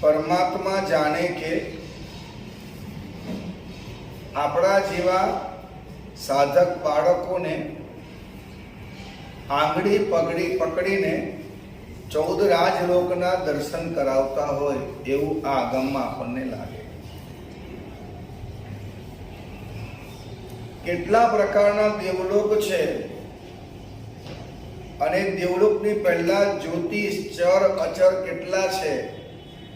પરમાત્મા જાણે કે આપણા જેવા સાધક બાળકોને આંગળી પકડીને 14 રાજલોકના દર્શન કરાવતા હોય એવું આ આગમમાં આપણને લાગે. કેટલા પ્રકારના દેવલોક છે અને દેવલોકની પહેલા જ્યોતિષ ચર અચર કેટલા છે.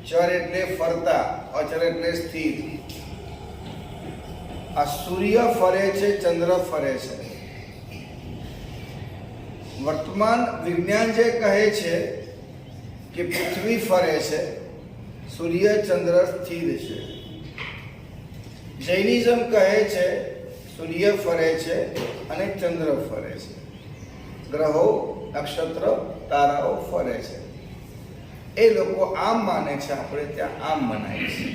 ચર એટલે ફરતા, અચર એટલે સ્થિર. આ સૂર્ય ફરે છે, ચંદ્ર ફરે છે. વર્તમાન વિજ્ઞાન જે કહે છે કે પૃથ્વી ફરે છે, સૂર્ય ચંદ્ર સ્થિર છે. જૈનિઝમ કહે છે સૂર્ય ફરે છે અને ચંદ્ર ફરે છે, ગ્રહો નક્ષત્ર તારાઓ ફરે છે. એ લોકો આમ માને છે, આપણે ત્યાં આમ મનાય છે.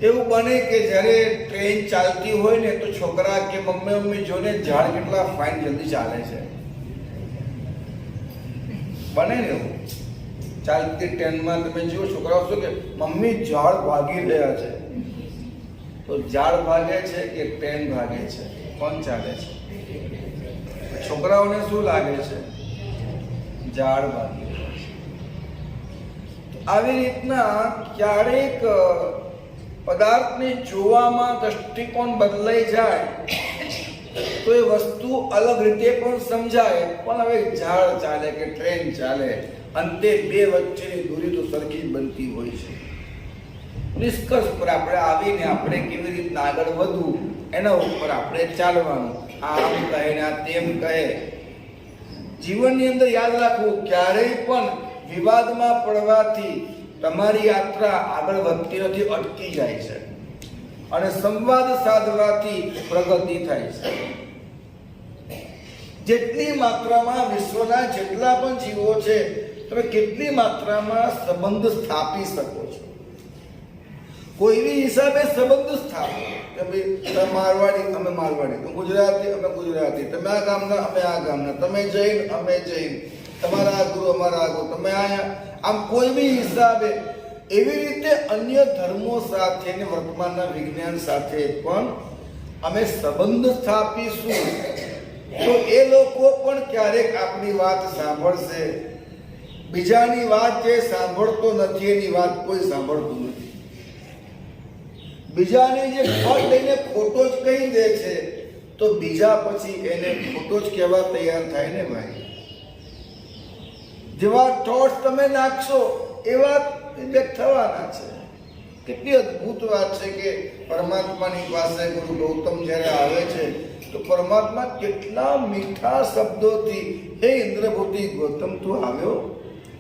એવું બને કે જ્યારે ટ્રેન ચાલતી હોય ને તો છોકરા કે મમ્મી જોને ઝાડ કેટલા ફાઇન જલ્દી ચાલે છે. બને ને એવું ચાલતી ટ્રેનમાં તમે જુઓ છોકરાઓ શું કે મમ્મી ઝાડ ભાગી રહ્યા છે. તો ઝાડ ભાગે છે કે ટ્રેન ભાગે છે? કોણ ચાલે છે? છોકરાઓને શું લાગે છે? ઝાડ ભાગી રહ્યા છે. આવી રીતના ક્યારેક પદાર્થને જોવામાં દ્રષ્ટિકોણ બદલાઈ જાય તો એ વસ્તુ અલગ રીતે પણ સમજાય. પણ હવે ઝાડ ચાલે કે ટ્રેન ચાલે, અંતે બે વચ્ચેની દૂરી તો સરખી બનતી હોય છે. નિષ્કર્ષ પર આપણે આવીને આપણે કેવી રીતના આગળ વધવું એના ઉપર આપણે ચાલવાનું. આમ કહે ને આ તેમ કહે. જીવનની અંદર યાદ રાખવું, ક્યારેય પણ વિવાદમાં પડવાથી તમારી યાત્રા આગળ વધતી નથી, અટકી જાય છે. અને સંવાદ સાધવાથી પ્રગતિ થાય છે. જેટલી માત્રામાં વિશ્વના જેટલા પણ જીવો છે તમે કેટલી માત્રામાં સંબંધ સ્થાપી શકો છો. કોઈ બી હિસાબે સંબંધ સ્થાપો કે ભાઈ તમે મારવાડી અમે મારવાડી, તમે ગુજરાતી અમે ગુજરાતી, તમે આ ગામના અમે આ ગામના, તમે જૈન અમે જૈન, તમારા આ ગુરુ અમારા આ ગુરુ, તમે આયા. આમ કોઈ બી હિસાબે એવી રીતે અન્ય ધર્મો સાથે ને વર્તમાનના વિજ્ઞાન સાથે પણ અમે સંબંધ સ્થાપીશું તો એ લોકો પણ ક્યારેક આપણી વાત સાંભળશે. બીજાની વાત જે સાંભળતો નથી એની વાત કોઈ સાંભળતું નથી. બીજાની જે ખોટ લઈને ખોટો જ કહી દે છે તો બીજા પછી એને ખોટો જ કહેવા તૈયાર થાય ને ભાઈ. જેવા થોટ્સ તમે નાખશો એવા ઇફેક્ટ થવાના છે. કેટલી અદ્ભુત વાત છે કે પરમાત્માની પાસે ગુરુ ગૌતમ જ્યારે આવે છે તો પરમાત્મા કેટલા મીઠા શબ્દોથી હે ઇન્દ્રભૂતિ ગૌતમ તું આવ્યો,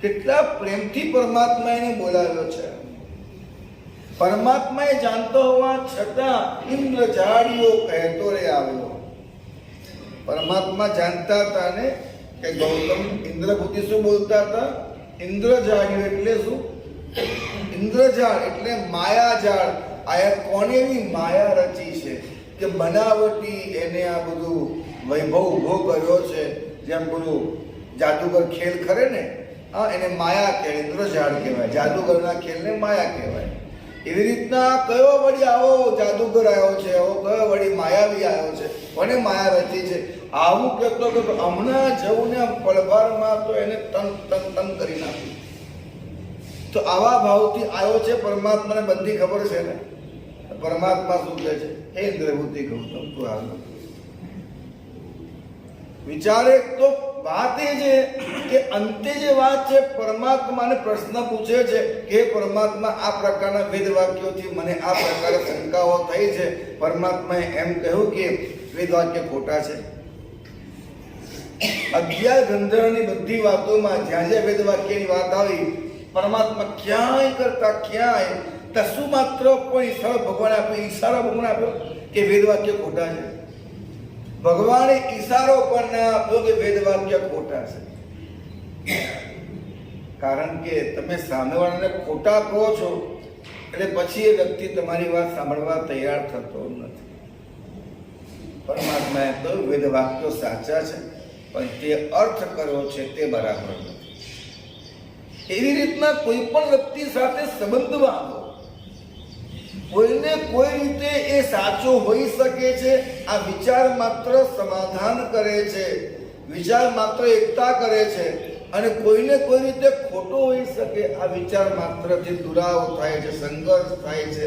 કેટલા પ્રેમથી પરમાત્મા એને બોલાવ્યો છે. પરમાત્મા એ જાણતો હોવા છતાં ઇન્દ્ર ઝાડીઓ કહેતો રે આવ્યો. પરમાત્મા જાણતા હતા ને કે ગૌતમ ઇન્દ્રભૂતિ શું બોલતા હતા? ઇન્દ્રજાળ એટલે શું? ઇન્દ્રજાળ એટલે માયાજાળ. આ કોને એવી માયા રચી છે કે બનાવટી એને આ બધું વૈભવ ઉભો કર્યો છે. જેમ પેલું જાદુગર ખેલ ખરે ને, હા એને માયા કહેવાય, ઇન્દ્રજાળ કહેવાય. જાદુગરના ખેલને માયા કહેવાય. એવી રીતના કયો વળી આવો જાદુગર આવ્યો છે, આવો કયો વળી માયાવી આવ્યો છે, કોને માયા રચી છે આવું કહેતો કે હમણાં જવું ને પળભારમાં તો એને તન તન તન કરી નાખ્યું. તો આવા ભાવથી આવ્યો છે પરમાત્માને બધી ખબર છે ને. પરમાત્મા શું કહે છે? હે ઇન્દ્રભૂતિ ગૌતમ તું આવ્યો. વિચારે તો વાત એ છે કે અંતે જે વાત છે પરમાત્માને પ્રશ્ન પૂછે છે કે પરમાત્મા આ પ્રકારના વેદ વાક્યોથી મને આ પ્રકારે શંકાઓ થઈ છે. પરમાત્માએ એમ કહ્યું કે વેદ વાક્ય ખોટા છે. 11 ગંધર્વની બધી વાતોમાં જ્યાં જ્યાં વેદ વાક્યની વાત આવી પરમાત્મા ક્યાંય કરતા ક્યાંય તસુ માત્ર કોઈ ઈશારો ભગવાન આપ્યો, ઈશારો ભગવાન આપ્યો કે વેદ વાક્ય ખોટા છે. ભગવાને ઈશારો પણ ના આપ્યો કે વેદ વાક્ય ખોટા છે. કારણ કે તમે સામેવાળાને ખોટા કહો છો એટલે પછી એ વ્યક્તિ તમારી વાત સાંભળવા તૈયાર થતો નથી. પરમાત્માએ કહ્યું વેદ વાક્યો સાચા છે પણ તે અર્થ કર્યો છે તે બરાબર નથી. એવી રીતના કોઈ પણ વ્યક્તિ સાથે સંબંધ બાંધો. કોઈને કોઈ રીતે એ સાચો હોઈ શકે છે, આ વિચાર માત્ર સમાધાન કરે છે, વિચાર માત્ર એકતા કરે છે. અને કોઈને કોઈ રીતે ખોટો હોઈ શકે, આ વિચાર માત્રથી દુરાવ થાય છે, સંઘર્ષ થાય છે,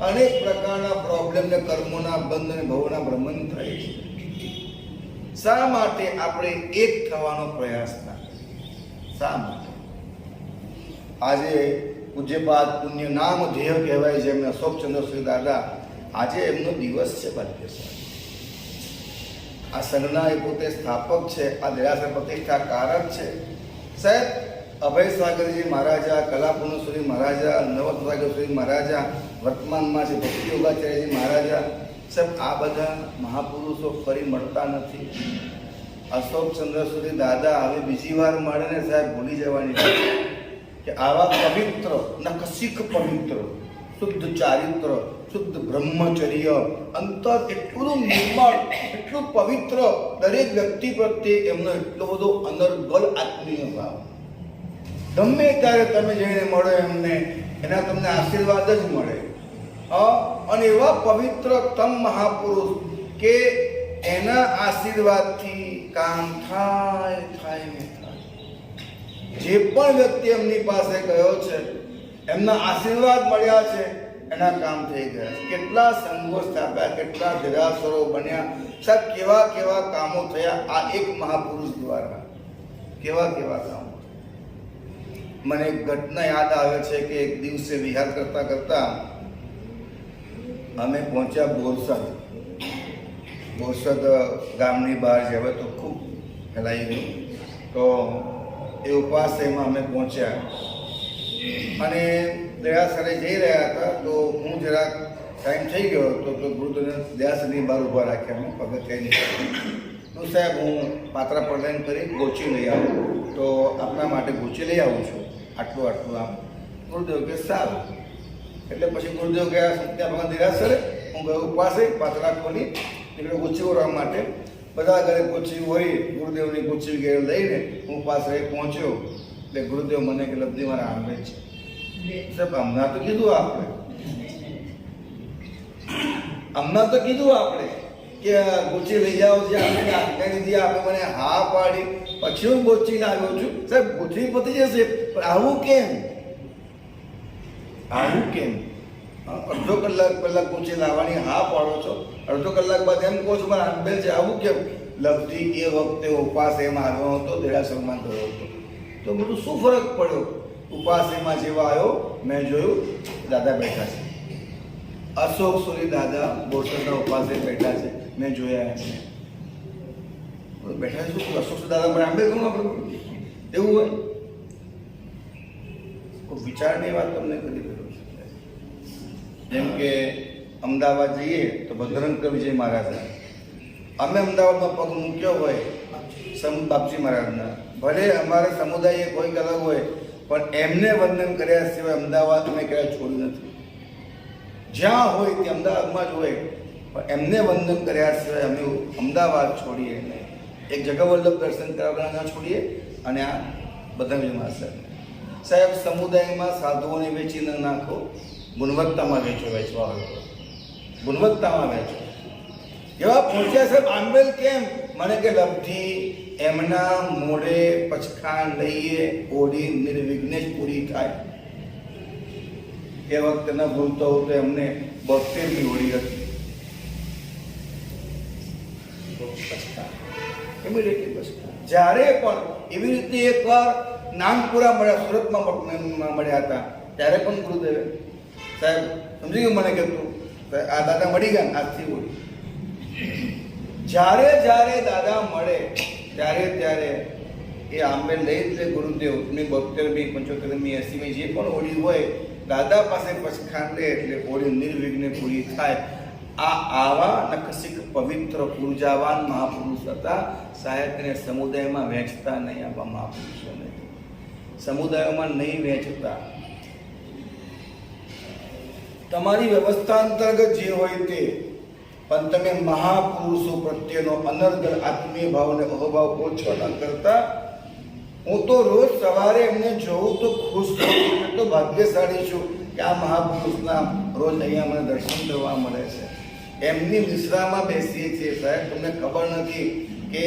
અનેક પ્રકારના પ્રોબ્લેમ ને કર્મોના બંધ અને ભવોના ભ્રમણ થાય છે. શા માટે આપણે એક થવાનો પ્રયાસ ના કરીએ? શા માટે? આજે પૂજ્યપાદ પુણ્ય નામ ધ્યેય કહેવાય છે એમને અશોકચંદ્ર શ્રી દાદા, આજે એમનો દિવસ છે. ભાગ્યશાળી આ સંઘના એ પોતે સ્થાપક છે, આ દેરાસર પ્રતિષ્ઠાકારક છે. સાહેબ અભય સાગરજી મહારાજા, કલાપુણેશ્વરી મહારાજા, નવસાગરશ્રી મહારાજા, વર્તમાનમાં છે ભક્તિ યોગાચાર્યજી મહારાજા. સાહેબ આ બધા મહાપુરુષો ફરી મળતા નથી. અશોકચંદ્ર શ્રી દાદા હવે બીજી વાર મળે ને સાહેબ ભૂલી જવાની કે આવા પવિત્ર નખશિખ પવિત્ર શુદ્ધ ચારિત્ર, શુદ્ધ બ્રહ્મચર્ય, અંતર એટલું નિર્મળ, એટલું પવિત્ર, દરેક વ્યક્તિ પ્રત્યે એમનો એટલો બધો અનર્ગલ આત્મીય ભાવ. ગમે ત્યારે તમે જઈને મળો એમને, એના તમને આશીર્વાદ જ મળે. અને એવા પવિત્રતમ મહાપુરુષ કે એના આશીર્વાદથી કામ થાય થાય ને થાય. જે પણ વ્યક્તિ એમની પાસે ગયો છે, એમના આશીર્વાદ મળ્યા છે, એના કામ થઈ ગયા. કેટલા સંઘો સ્થાપ્યા, કેટલા દેરાસરો બન્યા, સાહેબ કેવા કેવા કામો થયા આ એક મહાપુરુષ દ્વારા. કેવા કેવા કામો. મને એક ઘટના યાદ આવે છે કે એક દિવસે વિહાર કરતા કરતા અમે પહોંચ્યા બોરસદ. બોરસદ ગામની બહાર છે, હવે તો ખૂબ ફેલાઈ ગયું. તો એ ઉપાસમાં અમે પહોંચ્યા અને દયાસરે જઈ રહ્યા હતા. તો હું જરાક ટાઈમ થઈ ગયો હતો, તો ગુરુદેવને દયાસરની બહાર ઊભા રાખ્યા. અમે પગથિયાની તો સાહેબ હું પાત્રા પ્રદાન કરી ગોચી લઈ આવું, તો આપના માટે ગોચી લઈ આવું છું, આટલું આટલું આમ. ગુરુદેવ કે સારું. એટલે પછી ગુરુદેવ ગયા ત્યાં ભગવાન દેરાસરે, હું ગયો ઉપાસે, પાત્રા ખોલી નીકળ્યો ગોચી ઓરવા માટે. બધા ઘરે ગોચી હોય, ગુરુદેવની ગોચી ઘેર લઈને હું પાસે પહોંચ્યો. એટલે ગુરુદેવ મને કે લબ્ધી મારા આંબે છે. સાહેબ હમણાં તો કીધું આપણે, હમણાં તો કીધું આપણે કે ગોચી લઈ જાઓ છે, આપણે આજ્ઞા લીધી, આપણે મને હા પાડી, પછી હું ગોચી લાવ્યો છું. સાહેબ ગોચી પતી જશે, પણ આવું કેમ? આવું કેમ? અડધો કલાક પહેલા ગોચી લાવવાની હા પાડો છો, અડધો કલાક બાદ એમ કહો છો મારા આંબેલ છે, આવું કેમ? લબ્ધી એ વખતે ઉપાસ એમ આવ્યો હતો, દેરાસરમાં ગયો હતો. તો બધું શું ફરક પડ્યો? ઉપાસમાં જેવા આવ્યો મેં જોયું દાદા બેઠા છે, અશોક સુરી દાદા બોરસદના ઉપાસે બેઠા છે, મેં જોયા એમને બેઠા છે. શું અશોક સુરી દાદા મને આંબે કહું આપણે એવું હોય? કોઈ વિચારની વાત તમને કરી રહ્યો છું. જેમ કે અમદાવાદ જઈએ તો ભદ્રંકર વિજય મહારાજ, અમે અમદાવાદમાં પગ મૂક્યો હોય બાપજી મહારાજના, ભલે અમારા સમુદાય કોઈક અલગ હોય, પણ એમને વંદન કર્યા સિવાય અમદાવાદ અમે ક્યારે છોડ્યું નથી. જ્યાં હોય તે અમદાવાદમાં જ હોય, પણ એમને વંદન કર્યા સિવાય અમે અમદાવાદ છોડીએ નહીં. એક જગવલ્લભ દર્શન કરવા ના છોડીએ. અને આ બધા માસ્ટર સાહેબ સમુદાયમાં સાધુઓને વેચી ન નાખો, ગુણવત્તામાં વેચવા હોય, ગુણવત્તામાં વેચો. એવા પહોંચ્યા સાહેબ આંબેલ કેમ? મને કે લબ્ધી એમના મોઢે પચખાણ લઈએ, ઓડી નિર્વિઘ્ને પૂરી થાય. એ વખતે ન ભૂલતો હું તો એમને 72મી ઓડી હતી. જ્યારે પણ એવી રીતે એકવાર નાનપુરા મળ્યા, સુરતમાં મળ્યા હતા, ત્યારે પણ ગુરુદેવે સાહેબ સમજી ગયું મને કહેતું આ દાદા મળી ગયા આજથી ઓળી. જ્યારે જ્યારે દાદા મળે ત્યારે ત્યારે એ આંબે લઈ જ લે ગુરુદેવની 72મી 75મી 80મી જે પણ ઓળી હોય, દાદા પાસે પચખાણ લે એટલે ઓળી નિર્વિઘ્ને પૂરી થાય. આ આવા નખશિખ પવિત્ર ઉર્જાવાન મહાપુરુષ હતા. સાહેબને સમુદાયમાં વહેંચતા નહીં, આવા મહાપુરુષોને સમુદાયોમાં નહીં વહેંચતા. તમારી વ્યવસ્થા અંતર્ગત જે હોય તે, પણ તમે મહાપુરુષો પ્રત્યેનો અનર્ગલ આત્મીય ભાવ અને અહોભાવ ઓછો ન કરતા હું તો રોજ સવારે એમને જોઉં તો ખુશ છું, એટલો ભાગ્યશાળી છું કે આ મહાપુરુષના રોજ અહીંયા મને દર્શન કરવા મળે છે. એમની વિશ્રામાં બેસીએ છીએ. સાહેબ, તમને ખબર નથી કે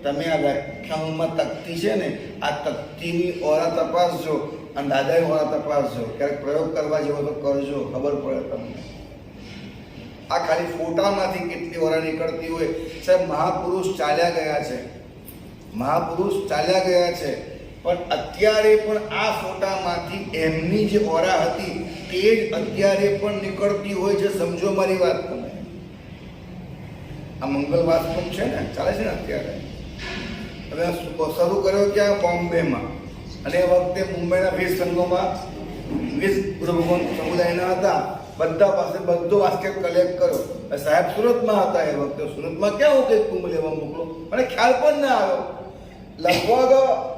તમે આ વ્યાખ્યાનમાં તકતી છે ને, આ તકતીની ઓરા તપાસજો અને દાદાની ઓરા તપાસજો. ક્યારેક પ્રયોગ કરવા જેવો તો કરજો, ખબર પડે તમને. આ ખાલી ફોટામાંથી કેટલી ઓરા નીકળતી હોય. સાહેબ, મહાપુરુષ ચાલ્યા ગયા છે, મહાપુરુષ ચાલ્યા ગયા છે, પણ અત્યારે પણ આ ફોટામાંથી એમની જે ઓરા હતી તે જ અત્યારે પણ નીકળતી હોય છે. સમજો મારી વાત તમે. આ મંગલ વાસ્તુમ છે ને, ચાલે છે ને અત્યારે. હવે શરૂ કર્યો ક્યાં? બોમ્બેમાં. અને એ વખતે મુંબઈના 20 સંઘોમાં 20 ભગવાન સમુદાયના હતા. બધા પાસે બધો વાસ્કેપ કલેક્ટ કર્યો. સાહેબ સુરતમાં હતા એ વખતે. સુરતમાં ક્યાં હું કંઈક કુંભ લેવા મોકલો, મને ખ્યાલ પણ ના આવ્યો. લગભગ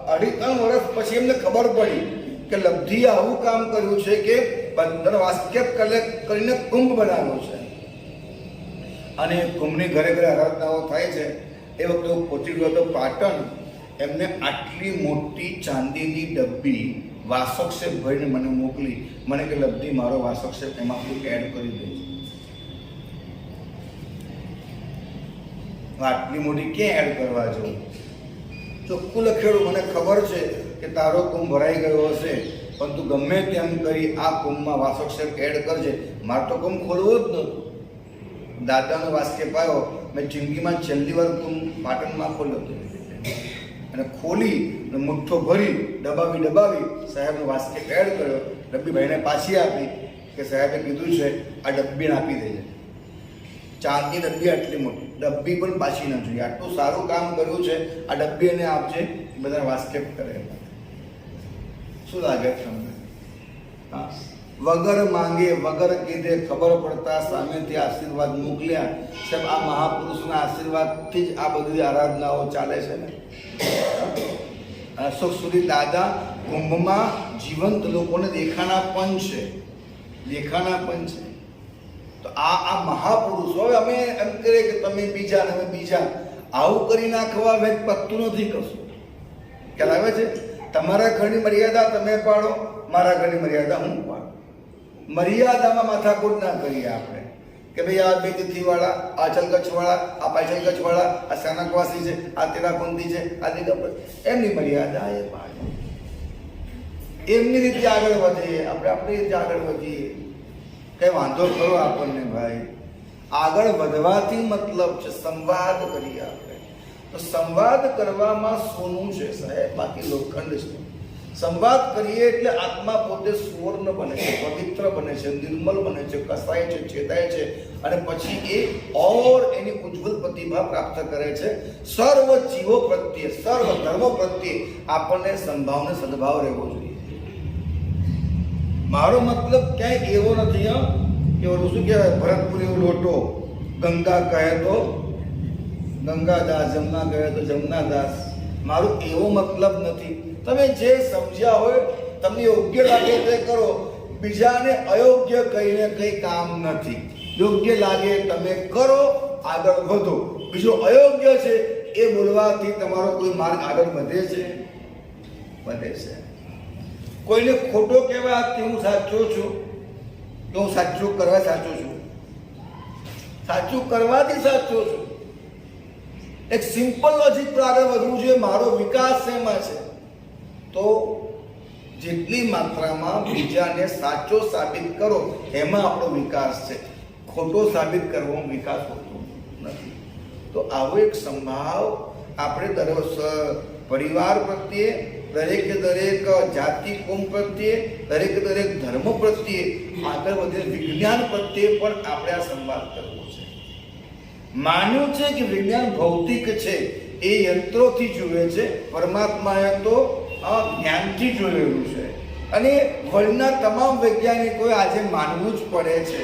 2.5-3 વર્ષ પછી એમને ખબર પડી કે લબ્ધિએ આવું કામ કર્યું છે કે બધા વાસ્કેપ કલેક્ટ કરીને કુંભ બનાવ્યો છે. અને કુંભની ઘરે ઘરે આરાધનાઓ થાય છે. એ વખતે હું પહોંચી ગયો હતો પાટણ. એમને આટલી મોટી ચાંદીની ડબ્બી વાસક્ષેપ ભરીને મને મોકલી. મને કે લબ્ધી મારો વાસક્ષેપ એમાં તું એડ કરી દે. આટલી મોટી ક્યાં એડ કરવા જવું? ચોખ્ખું લખેલું. મને ખબર છે કે તારો કુંભ ભરાઈ ગયો હશે, પણ તું ગમે તેમ કરી આ કુંભમાં વાસક્ષેપ એડ કરજે. મારે તો કુંભ ખોલવો જ નહોતું. દાદાનો વાસ્કેપ આવ્યો. મેં જિંદગીમાં છેલ્લી વાર કુંભ પાટણમાં ખોલ્યો હતો. અને ખોલી મુઠ્ઠો ભરી દબાવી સાહેબનો વાસ્કેપ એડ કર્યો. ડબ્બી ભાઈને પાછી આપી કે સાહેબે કીધું છે આ ડબ્બીને આપી દેજે. ચાંદની ડબ્બી આટલી મોટી ડબ્બી પણ પાછી ન જોઈએ. આટલું સારું કામ કર્યું છે, આ ડબ્બી એને આપજે. બધા વાસ્કેપ કરે. શું લાગે તમને? હા, વગર માંગે વગર કીધે ખબર પડતા સામેથી આશીર્વાદ મોકલ્યા. સાહેબ, આ મહાપુરુષના આશીર્વાદથી જ આ બધી આરાધનાઓ ચાલે છે ને. અશોક સુધી દાદા કુંભમાં જીવંત લોકોને દેખાના પણ છે, દેખાના પણ છે. તો આ મહાપુરુષો. હવે અમે એમ કરીએ કે તમે બીજા ને અમે બીજા, આવું કરી નાખવા વેદ પતતું નથી કશું. ખ્યાલ આવે છે? તમારા ઘરની મર્યાદા તમે પાડો, મારા ઘરની મર્યાદા હું પાડું. મર્યાદામાં માથાકૂટ ના કરીએ આપણે કે ભાઈ આ બે તિથિવાળા, આ ચલગચ્છવાળા, આ પાછળ ગચ્છવાળા, આ સાનકવાસી છે, આ તેરાપંથી છે, આ દિગંબર. એમની મર્યાદા એ પાડે. એમની રીતે આગળ વધીએ, આપણે આપણી રીતે આગળ વધીએ. કઈ વાંધો ખરો આપણને ભાઈ? આગળ વધવાથી મતલબ છે સંવાદ કરીએ આપણે. તો સંવાદ કરવામાં સોનું છે સાહેબ, બાકી લોખંડ છે. સંવાદ કરીએ એટલે આત્મા પોતે સુવર્ણ બને છે, પવિત્ર બને છે, નિર્મલ બને છે, કસાય છે, ચેતાય છે. અને પછી એ ઓર એની ઉજ્જવલ પ્રતિભા પ્રાપ્ત કરે છે. સર્વ જીવો પ્રત્યે, સર્વ ધર્મો પ્રત્યે આપણને સંભાવને સદભાવ રહેવો જોઈએ. મારો મતલબ ક્યાંય એવો નથી કે ઓલું શું કહેવાય, ભરતપુરી લોટો, ગંગા કહે તો ગંગાદાસ, જમના કહે તો જમનાદાસ. મારું એવો મતલબ નથી. તમે જે સમજ્યા હોય, તમને યોગ્ય લાગે તે કરો. બીજાને અયોગ્ય કહીને કંઈ કામ નથી. યોગ્ય લાગે તમે કરો, આગળ વધો. બીજો અયોગ્ય છે એ બોલવાથી તમારો કોઈ માર્ગ આગળ વધે છે? વધે છે. કોઈને ખોટો કહેવાથી હું સાચો છું કે હું સાચું કરવા સાચો છું? સાચું કરવાથી સાચો છું. એક સિમ્પલ લોજિક પર આગળ વધવું જોઈએ. મારો વિકાસ શેમાં છે? તો જેટલી માત્રામાં બીજાને સાચો સાબિત કરો એમાં આપણો વિકાસ છે. ખોટો સાબિત કરવો વિકાસ હોતો નથી. તો આવો એક સંભાવ આપણે દરેક પરિવાર પ્રત્યે, દરેક જાતિ કોમ પ્રત્યે, દરેક ધર્મ પ્રત્યે, આગળ વધે વિજ્ઞાન પ્રત્યે પણ આપણે આ સંવાદ કરવો છે. માન્યું છે કે વિજ્ઞાન ભૌતિક છે, એ યંત્રોથી જુએ છે. પરમાત્માએ તો જ્ઞાનથી જોયેલું છે. અને વર્લ્ડના તમામ વૈજ્ઞાનિકોએ આજે માનવું જ પડે છે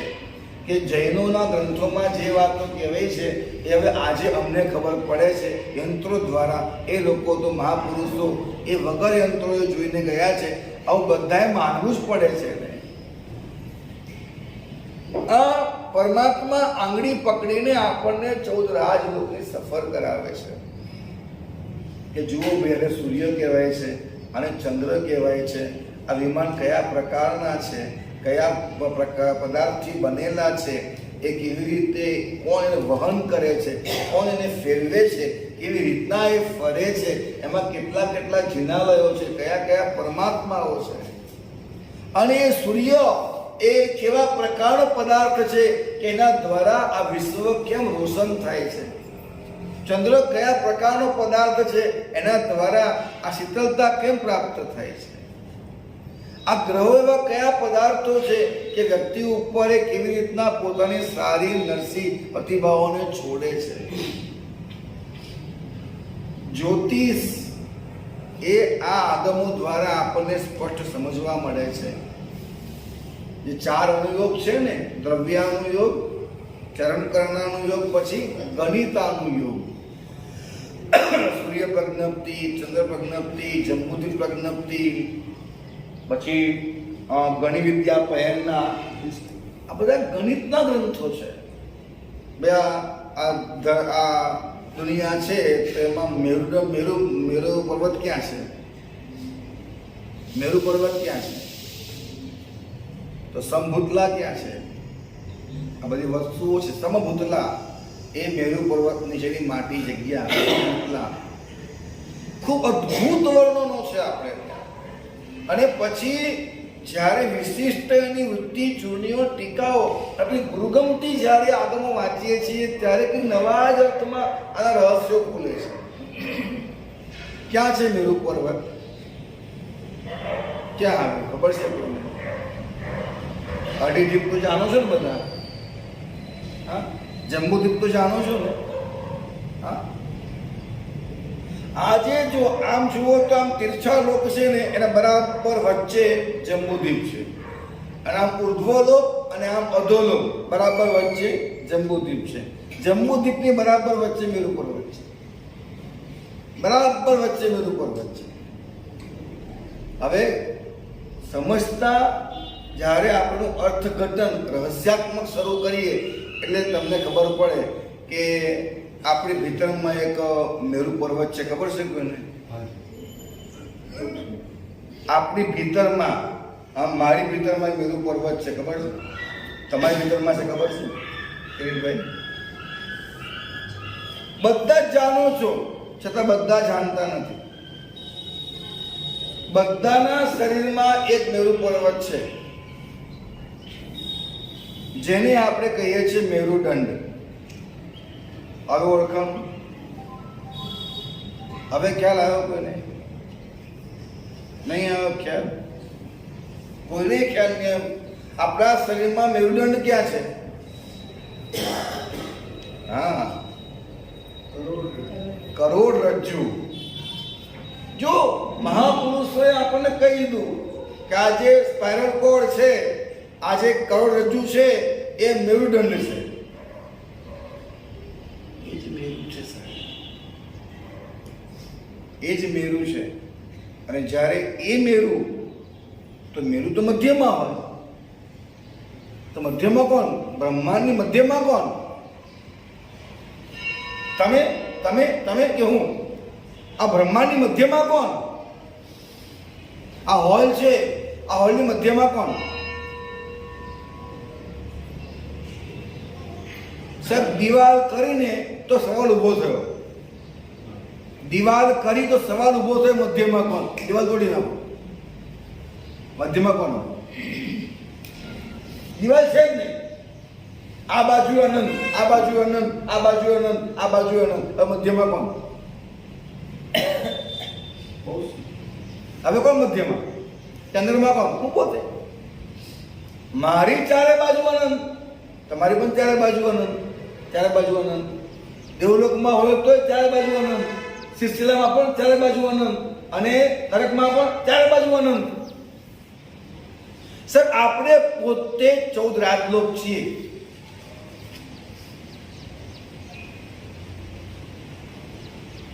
કે જૈનોના ગ્રંથોમાં જે વાતો કહેવાય છે એ હવે આજે અમને ખબર પડે છે યંત્રો દ્વારા. એ લોકો તો મહાપુરુષો એ વગર યંત્રોએ જોઈને ગયા છે. આવું બધાએ માનવું જ પડે છે. આ પરમાત્મા આંગળી પકડીને આપણને 14 રાજલોકની સફર કરાવે છે. કે જુઓ ભાઈ, સૂર્ય કહેવાય છે અને ચંદ્ર કહેવાય છે. આ વિમાન કયા પ્રકારના છે, કયા પદાર્થથી બનેલા છે, એ કેવી રીતે, કોણ એને વહન કરે છે, કોણ એને ફેરવે છે, કેવી રીતના એ ફરે છે, એમાં કેટલા કેટલા જિનાલયો છે, કયા કયા પરમાત્માઓ છે. અને એ સૂર્ય એ કેવા પ્રકારનો પદાર્થ છે કે એના દ્વારા આ વિશ્વ કેમ રોશન થાય છે. ચંદ્ર કયા પ્રકારનો પદાર્થ છે, એના દ્વારા આ શીતળતા કેમ પ્રાપ્ત થાય છે. આ ગ્રહો એવા કયા પદાર્થો છે કે વ્યક્તિ ઉપર એ કેવી રીતના પોતાની સારી નરસી પ્રતિભાઓને છોડે છે. જ્યોતિષ એ આ આદમો દ્વારા આપણને સ્પષ્ટ સમજવા મળે છે. જે 4 અનુયોગ છે ને, દ્રવ્યાનુયોગ, ચરણકરણાનુયોગ, પછી ગણિતાનુયોગ, સૂર્ય પ્રજ્ઞપ્તિ, ચંદ્ર પ્રજ્ઞપ્તિ, જંબુદ્વીપ પ્રજ્ઞપ્તિ, પછી ગણિત વિદ્યા પહેલના, આ બધા ગણિતના ગ્રંથો છે. બે આ દુનિયા છે તો એમાં મેરુ પર્વત ક્યાં છે? મેરુ પર્વત ક્યાં છે? તો સમભૂતલા ક્યાં છે? આ બધી વસ્તુઓ છે. સમભૂતલા એ મેરુ પર્વત નીચેની માટી જગ્યા. સમભૂતલા ખૂબ અદ્ભુત વર્ણનો છે આપણે. અને પછી જ્યારે વિશિષ્ટ એની વૃત્તિ, ચૂર્ણીઓ, ટીકાઓ, આપણી ગુરુગમતી જ્યારે આગમો વાંચીએ છીએ ત્યારે કંઈક નવા જ અર્થમાં આના રહસ્યો ખુલે છે. ક્યાં છે મેરુ પર્વત? ક્યાં આવે ખબર છે તમને? અડીદ્વીપ તો જાણો છો ને બધા? હા, જંબુદ્વીપ તો જાણો છો ને? હા, આજે જો આમ જુઓ તો આમ તિરછા લોક છે ને, એના બરાબર વચ્ચે જંબુદ્વીપ છે. અને આમ ઉર્ધ્વલોક અને આમ અધોલોક બરાબર વચ્ચે જંબુદ્વીપ છે. જંબુદ્વીપની બરાબર વચ્ચે મેરુ પર્વત છે. બરાબર વચ્ચે મેરુ પર્વત છે. હવે સમજતા જ્યારે આપણું અર્થઘટન રહસ્યાત્મક શરૂ કરીએ એટલે તમને ખબર પડે કે આપણી ભીતરમાં એક મેરુ પર્વત છે. ખબર છે કોઈને? આપણી ભીતરમાં, મારી ભીતરમાં મેરુ પર્વત છે. ખબર છે? તમારી ભીતરમાં છે? ખબર છે કિરીટભાઈ? બધા જ જાણો છો, છતાં બધા જાણતા નથી. બધાના શરીરમાં એક મેરુ પર્વત છે, જેને આપણે કહીએ છીએ મેરુદંડ. હવે ઓળખાણ? હવે ખ્યાલ આવ્યો કોઈને? નહીં આવ્યો ખ્યાલ? કોઈને ખ્યાલ નહીં? આપણા શરીરમાં મેરુદંડ ક્યાં છે? હા, કરોડરજ્જુ. જો મહાપુરુષોએ આપણને કહી દીધું કે આ જે સ્પાઇરલ કોર્ડ છે, આ જે કરોડરજ્જુ છે, એ મેરુદંડ છે. એ જ મેરુ છે સાહેબ, એ જ મેરુ છે. અને જ્યારે એ મેરુ, તો મેરુ તો મધ્યમાં હોય, તો મધ્યમાં કોણ? બ્રહ્માંડની મધ્યમાં કોણ? તમે તમે તમે કે હું? આ બ્રહ્માંડની મધ્યમાં કોણ? આ હોલ છે, આ હોલની મધ્યમાં કોણ? સાહેબ, દિવાલ કરીને તો સવાલ ઉભો થયો. દિવાલ કરી તો સવાલ ઉભો થયો, મધ્યમાં કોણ? દિવાલ તોડી નાખો, મધ્યમાં કોણ? દિવાલ છે જ નહીં. આ બાજુ અનંત, આ બાજુ અનંત, આ બાજુ અનંત, આ બાજુ અનંત, મધ્યમાં કોણ? હવે કોણ મધ્યમાં? ચંદ્રમાં કોણ? હું પોતે. મારી ચારે બાજુ અનંત, તમારી પણ ચારે બાજુ અનંત, ચારે બાજુ અનંત. દેવલોકમાં હોય તો ચારે બાજુ અનંત, સિલસિલામાં પણ ચારે બાજુ અનંત, અને નરકમાં પણ ચારે બાજુ અનંત. સર, આપણે પોતે 14 રાજલોક છીએ.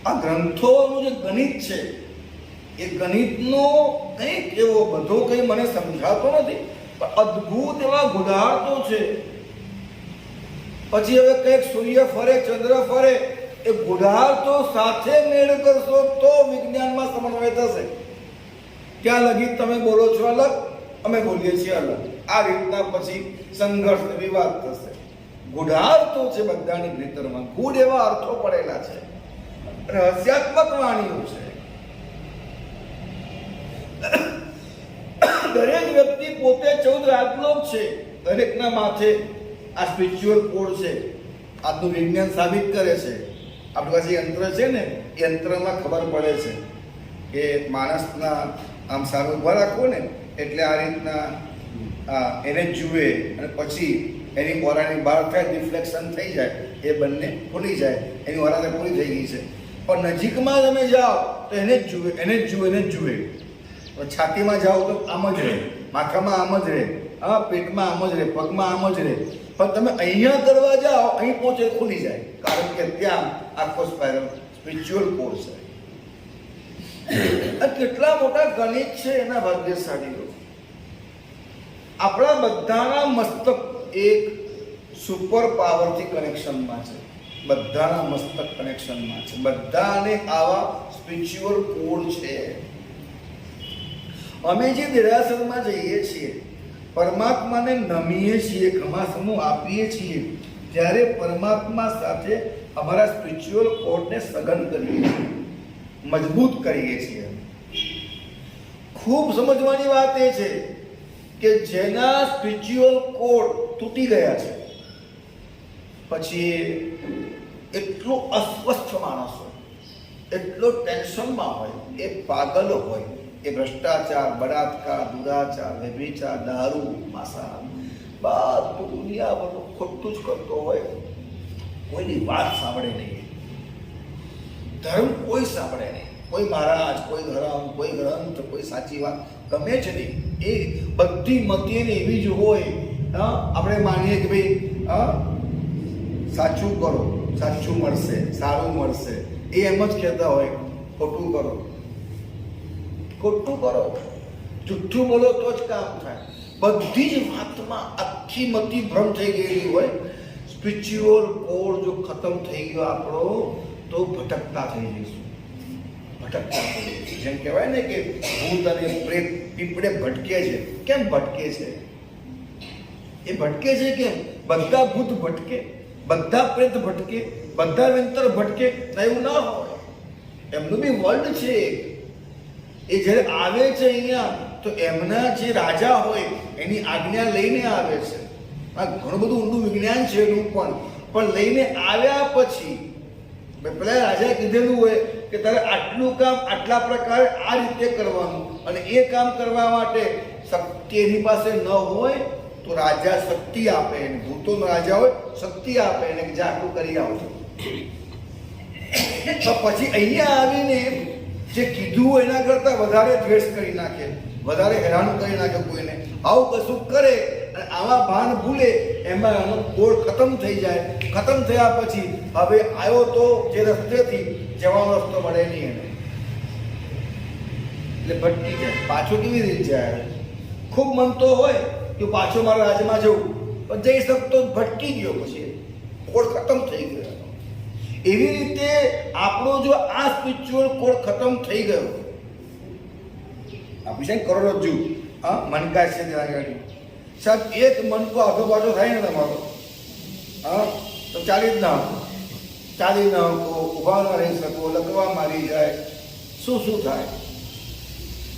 આ ગ્રંથોનું જે ગણિત છે, એ ગણિતનો કંઈક એવો બધો કંઈ મને સમજાતો નથી, પણ અદ્ભુત એવા ગુઢાર્થો છે. પછી હવે કંઈક સૂર્ય ફરે, ચંદ્ર ફરે, એ ગુઢાર્થો સાથે મેળ કરશો તો વિજ્ઞાનમાં સમન્વય થશે. ક્યાં લગી તમે બોલો છો અલગ, અમે બોલીએ છીએ અલગ, આ રીતના પછી સંઘર્ષ વિવાદ થશે. ગુઢાર્થો છે બધાની ભીતરમાં, ગૂઢ એવા અર્થો પડેલા છે, રહસ્યાત્મક વાણીઓ છે. દરેક વ્યક્તિ પોતે 14 રાજલોક છે, દરેકના માથે આ સ્પિરિચ્યુઅલ કોડ છે. આજનું વિજ્ઞાન સાબિત કરે છે. આપણી પાસે યંત્ર છે ને, એ યંત્રમાં ખબર પડે છે કે માણસના આમ સારું ઉભા રાખવો ને એટલે આ રીતના એને જુએ અને પછી એની ઓરાની બહાર થાય, રિફ્લેક્શન થઈ જાય, એ બંને ખુલી જાય, એની ઓરાને પૂરી થઈ ગઈ છે. પણ નજીકમાં તમે જાઓ તો એને જ જુએ, એને જ જુએ, એને જ જુએ. છાતીમાં જાઓ તો આમ જ રહે, માથામાં આમ જ રહે, હા પેટમાં આમ જ રહે, પગમાં આમ જ રહે. પણ તમે અહીંયા કરવા જાઓ, અહીં પહોંચે ખુલી જાય, કારણ કે ત્યાં આખો સ્પાયરલ સ્પિરિચ્યુઅલ કોર્સ છે. કેટલા મોટા ગણિત છે એના ભાગ્યશાળીઓ. આપણા બધાના મસ્તક એક સુપર પાવરથી કનેક્શનમાં છે, બધાના મસ્તક કનેક્શનમાં છે, બધાને આવા સ્પિરિચ્યુઅલ કોડ છે. અમે જે દેરાસરમાં જઈએ છીએ, પરમાત્માને નમીએ છીએ, ખમાસમું આપીએ છીએ, ત્યારે પરમાત્મા સાથે અમારા સ્પિરિચ્યુઅલ કોડને સઘન કરીએ છીએ, મજબૂત કરીએ છીએ. ખૂબ સમજવાની વાત એ છે કે જેના સ્પિરિચ્યુઅલ કોડ તૂટી ગયા છે, પછી એટલો અસ્વસ્થ માણસ હોય, એટલો ટેન્શનમાં હોય, એ પાગલ હોય, એ ભ્રષ્ટાચાર, બળાત્કાર, દુરાચાર, વ્યભિચાર, દારૂ, માંસાહાર, બધું દુનિયા બધું ખોટું જ કરતો હોય, કોઈની વાત સાંભળે નહીં, ધર્મ કોઈ સાંભળે નહીં, કોઈ મહારાજ, કોઈ ધર્મ, કોઈ ગ્રંથ, કોઈ સાચી વાત ગમે જ નહીં. એ બધી મતીને એવી જ હોય. આપણે માનીએ કે ભાઈ સાચું કરો, સાચું મળશે, સારું મળશે, એ એમ જ કહેતા હોય. ખોટું કરો, ખોટું કરો, જુઠ્ઠું બોલો તો જ કામ થાય. બધી જ વાતમાં આખી મતી ભ્રમ થઈ ગયેલી હોય. સ્પિરિચ્યુઅલ કોડ જો ખતમ થઈ ગયો આપણો, તો ભટકતા થઈ જઈશું, ભટકતા થઈ જઈશું. જેમ કહેવાય ને કે ભૂત અને પ્રેત પીપળે ભટકે છે. કેમ ભટકે છે? એ ભટકે છે કેમ? બધા ભૂત ભટકે, બધા પ્રેત ભટકે, બધા વેંતર ભટકે, એવું ના હોય. એમનું બી વર્લ્ડ છે. એ જ્યારે આવે છે અહીંયા, તો એમના જે રાજા હોય એની આજ્ઞા લઈને આવે છે. આ ઘણું બધું ઊંડું વિજ્ઞાન છે એનું, પણ લઈને આવ્યા પછી પેલા રાજાએ કીધેલું હોય કે તારે આટલું કામ આટલા પ્રકારે આ રીતે કરવાનું, અને એ કામ કરવા માટે શક્તિ એની પાસે ન હોય તો રાજા શક્તિ આપે, એને ભૂતોનો રાજા હોય શક્તિ આપે એને કે આટલું કરી આવજો. તો પછી અહીંયા આવીને જે કીધું હોય એના કરતાં વધારે દ્વેષ કરી નાખે, વધારે હેરાન કરી નાખે કોઈને. આવું કશું કરે અને આવા ભાન ભૂલે, એમાં એનો કોડ ખતમ થઈ જાય. ખતમ થયા પછી હવે આવ્યો તો જે રસ્તેથી જવાનો રસ્તો મળે નહીં એને, એટલે ભટકી જાય. પાછો કેવી રીતે જાય? ખૂબ મન તો હોય કે પાછો મારા રાજમાં જવું, પણ જઈ શકતો ભટકી ગયો, પછી કોડ ખતમ થઈ ગયો. એવી રીતે આપણો જો આ સ્પિરિચ્યુઅલ કોડ ખતમ થઈ ગયો, આપણી સાહેબ કરોડરજ્જુ મનકા છે ત્યાં આગળ સાહેબ, એક મનકો આગો પાછો થાય ને તમારો, તો ચાલી જ ના હકો, ચાલી ના હકો, ઊભા ના રહી શકો, લગવા મારી જાય, શું થાય?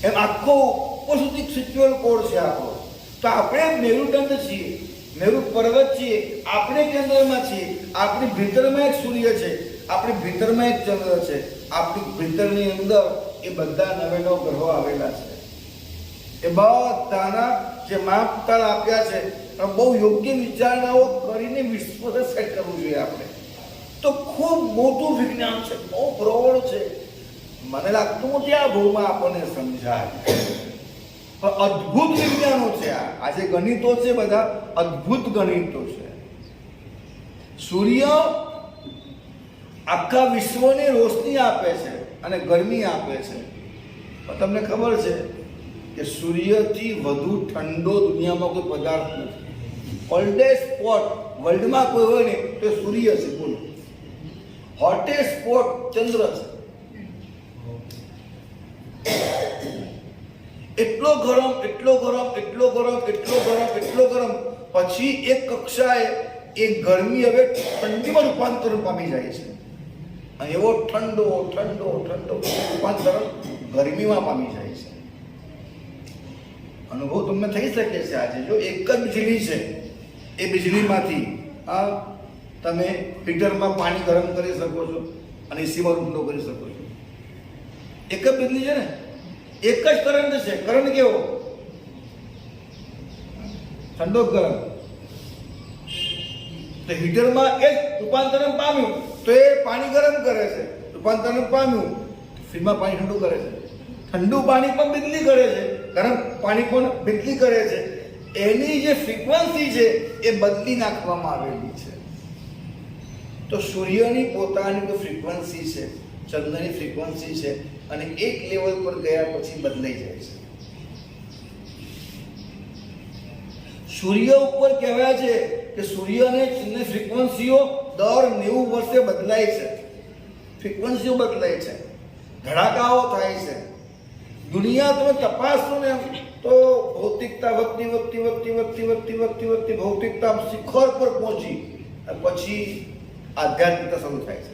એમ આખો ઉપર સુધી સ્પિરિચ્યુઅલ કોડ છે આપણો. તો આપણે મેરુદંડ છીએ, મેરુ પર્વત છીએ, આપણે કેન્દ્રમાં છીએ. આપણી ભીતરમાં એક સૂર્ય છે, આપણી ભીતરમાં એક ચંદ્ર છે, આપણી ભીતરની અંદર એ બધા 9 ગ્રહો આવેલા છે. એ બધાના જે માપતાળ આપ્યા છે, બહુ યોગ્ય વિચારણાઓ કરીને વિશ્વને સેટ કરવું જોઈએ આપણે. તો ખૂબ મોટું વિજ્ઞાન છે, બહુ પ્રૌઢ છે. મને લાગતું નથી આ ભૂમાં આપણને સમજાય, પણ અદ્ભુત વિજ્ઞાનો છે. આજે ગણિતો છે, બધા અદ્ભુત ગણિતો છે. સૂર્ય આખા વિશ્વને રોશની આપે છે અને ગરમી આપે છે. પણ તમને ખબર છે કે સૂર્યથી વધુ ઠંડો દુનિયામાં કોઈ પદાર્થ નથી. કોલ્ડેસ્ટ સ્પોટ વર્લ્ડમાં કોઈ હોય ને તો સૂર્ય છે. બોલો, હોટેસ્ટ સ્પોટ ચંદ્ર છે. એટલો ગરમ, એટલો ગરમ, એટલો ગરમ, એટલો ગરમ, એટલો ગરમ, પછી એક કક્ષાએ એ ગરમી હવે ઠંડીમાં રૂપાંતર પામી જાય છે. અને એવો ઠંડો ઠંડો ઠંડો રૂપાંતર ગરમીમાં પામી જાય છે. અનુભવ તમને થઈ શકે છે. આજે જો એક જ વીજળી છે, એ વીજળીમાંથી તમે હીટરમાં પાણી ગરમ કરી શકો છો અને એસીમાં ઠંડો કરી શકો છો. એક જ વીજળી છે ને, એક જ કરંટ છે. કરંટ કેવો? ઠંડો ગરમ. તો હીટરમાં એ રૂપાંતરણ પામ્યું તો એ પાણી ગરમ કરે છે, રૂપાંતરણ પામ્યું ફ્રીજમાં પાણી ઠંડુ કરે છે. ઠંડુ પાણી પણ બદલી કરે છે, ગરમ પાણી પણ બદલી કરે છે. એની જે ફ્રીક્વન્સી છે એ બદલી નાખવામાં આવેલી છે. તો સૂર્યની પોતાની જે ફ્રીક્વન્સી છે, ચંદ્રની ફ્રીક્વન્સી છે, અને એક લેવલ પર ગયા પછી બદલાઈ જાય છે. સૂર્ય ઉપર કહેવાય છે કે સૂર્ય અને ચંદ્રની ફ્રીક્વન્સીઓ દર 90 વર્ષે બદલાય છે. ફ્રીક્વન્સીઓ બદલાય છે, ધડાકાઓ થાય છે. દુનિયા તમે તપાસો ને તો ભૌતિકતા વધતી વધતી વધતી વધતી વધતી વધતી વધતી ભૌતિકતા શિખર પર પહોંચી પછી આધ્યાત્મિકતા શરૂ થાય છે.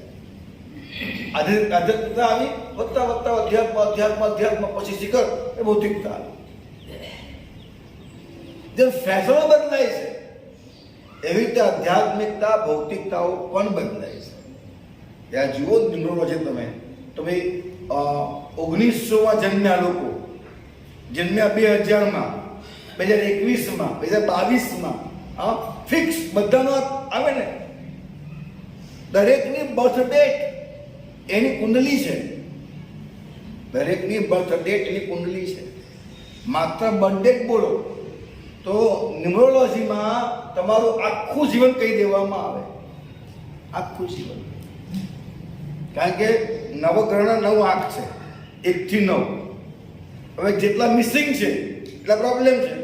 આધ્યાત્મિકતા આવી, વધતા વધતા અધ્યાત્મ અધ્યાત્મ અધ્યાત્મ, પછી શિખર એ ભૌતિકતા આવી. જેમ ફેશનો બદલાય છે એવી રીતે આધ્યાત્મિકતા ભૌતિકતાઓ પણ બદલાય છે. ત્યાં જુઓ ન્યુમરોલોજી તમે ભાઈ 1900માં જન્મ્યા લોકો, જન્મ્યા 2000માં, 2021માં, 2022માં, ફિક્સ બધાનો આવે ને. દરેકની બર્થ ડેટ એની કુંડલી છે. દરેકની બર્થ ડેટ એની કુંડલી છે. માત્ર બર્થ ડેટ બોલો તો ન્યુમરોલોજીમાં તમારું આખું જીવન કહી દેવામાં આવે. આખું જીવન. કારણ કે નવગ્રહના 9 આંક છે, 1 થી 9. હવે જેટલા મિસિંગ છે એટલા પ્રોબ્લેમ છે.